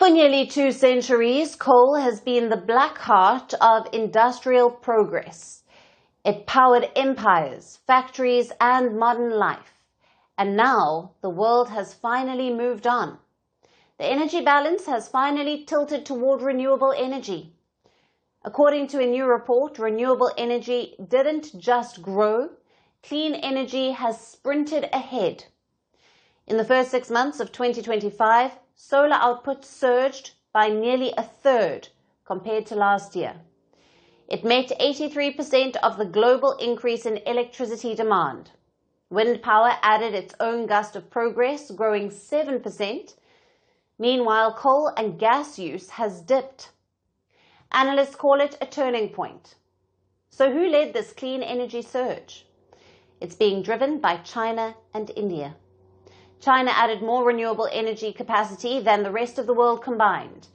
For nearly 2 centuries, coal has been the black heart of industrial progress. It powered empires, factories, and modern life. And now the world has finally moved on. The energy balance has finally tilted toward renewable energy. According to a new report, renewable energy didn't just grow, clean energy has sprinted ahead. In the first 6 months of 2025, solar output surged by nearly a third compared to last year. It met 83% of the global increase in electricity demand. Wind power added its own gust of progress, growing 7%. Meanwhile, coal and gas use has dipped. Analysts call it a turning point. So who led this clean energy surge? It's being driven by China and India. China added more renewable energy capacity than the rest of the world combined.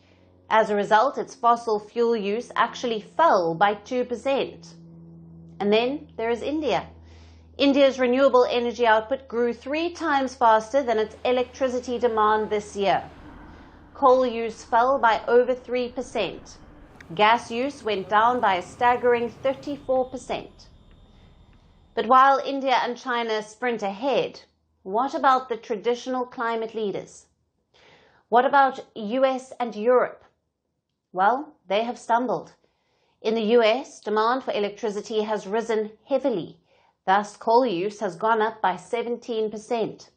As a result, its fossil fuel use actually fell by 2%. And then there is India. India's renewable energy output grew 3 times faster than its electricity demand this year. Coal use fell by over 3%. Gas use went down by a staggering 34%. But while India and China sprint ahead, what about the traditional climate leaders? What about US and Europe? Well, they have stumbled. In the US, demand for electricity has risen heavily. Thus, coal use has gone up by 17%.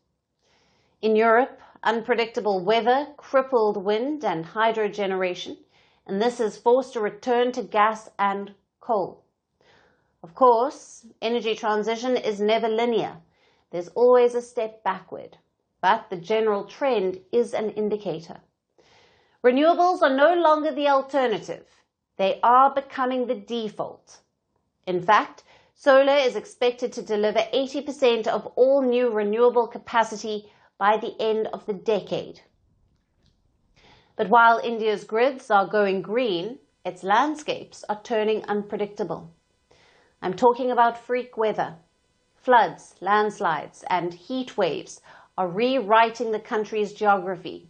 In Europe, unpredictable weather crippled wind and hydro generation, and this has forced a return to gas and coal. Of course, energy transition is never linear. There's always a step backward, but the general trend is an indicator. Renewables are no longer the alternative. They are becoming the default. In fact, solar is expected to deliver 80% of all new renewable capacity by the end of the decade. But while India's grids are going green, its landscapes are turning unpredictable. I'm talking about freak weather. Floods, landslides, and heat waves are rewriting the country's geography.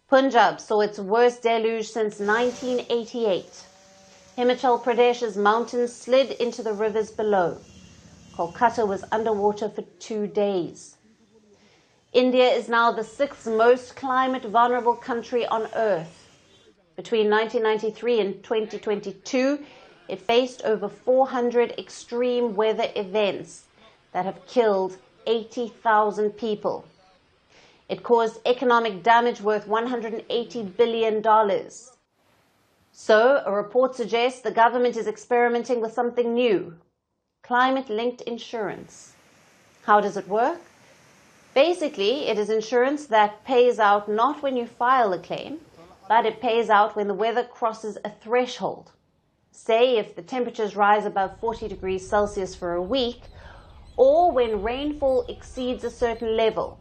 Punjab saw its worst deluge since 1988. Himachal Pradesh's mountains slid into the rivers below. Kolkata was underwater for 2 days. India is now the 6th most climate vulnerable country on earth. Between 1993 and 2022, it faced over 400 extreme weather events that have killed 80,000 people. It caused economic damage worth $180 billion. So, a report suggests the government is experimenting with something new: climate-linked insurance. How does it work? Basically, it is insurance that pays out not when you file a claim, but it pays out when the weather crosses a threshold. Say if the temperatures rise above 40 degrees Celsius for a week, or when rainfall exceeds a certain level.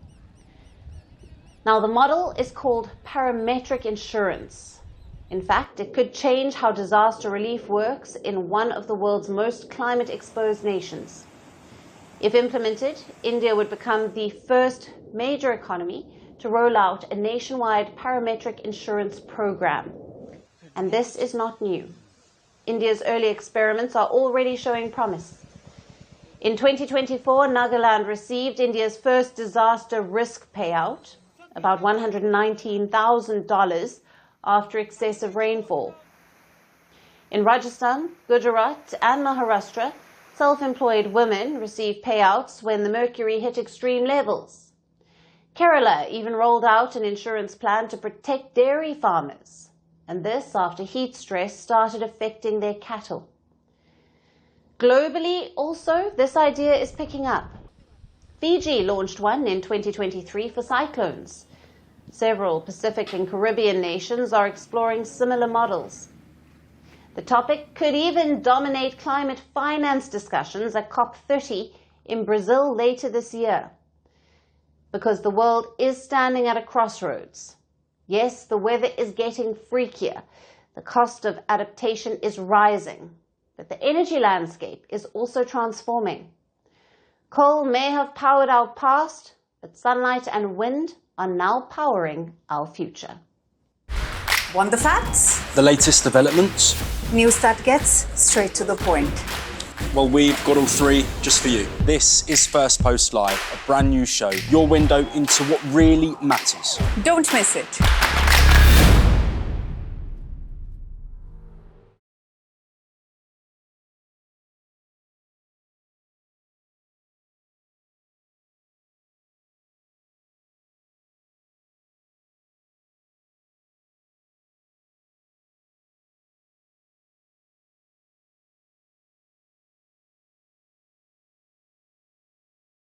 Now, the model is called parametric insurance. In fact, it could change how disaster relief works in one of the world's most climate-exposed nations. If implemented, India would become the first major economy to roll out a nationwide parametric insurance program. And this is not new. India's early experiments are already showing promise. In 2024, Nagaland received India's first disaster risk payout, about $119,000 after excessive rainfall. In Rajasthan, Gujarat, and Maharashtra, self-employed women receive payouts when the mercury hit extreme levels. Kerala even rolled out an insurance plan to protect dairy farmers, and this after heat stress started affecting their cattle. Globally, also, this idea is picking up. Fiji launched one in 2023 for cyclones. Several Pacific and Caribbean nations are exploring similar models. The topic could even dominate climate finance discussions at COP30 in Brazil later this year. Because the world is standing at a crossroads. Yes, the weather is getting freakier. The cost of adaptation is rising. But the energy landscape is also transforming. Coal may have powered our past, but sunlight and wind are now powering our future. Want the facts? The latest developments? News that gets straight to the point. Well, we've got all three just for you. This is Firstpost Live, a brand new show, your window into what really matters. Don't miss it.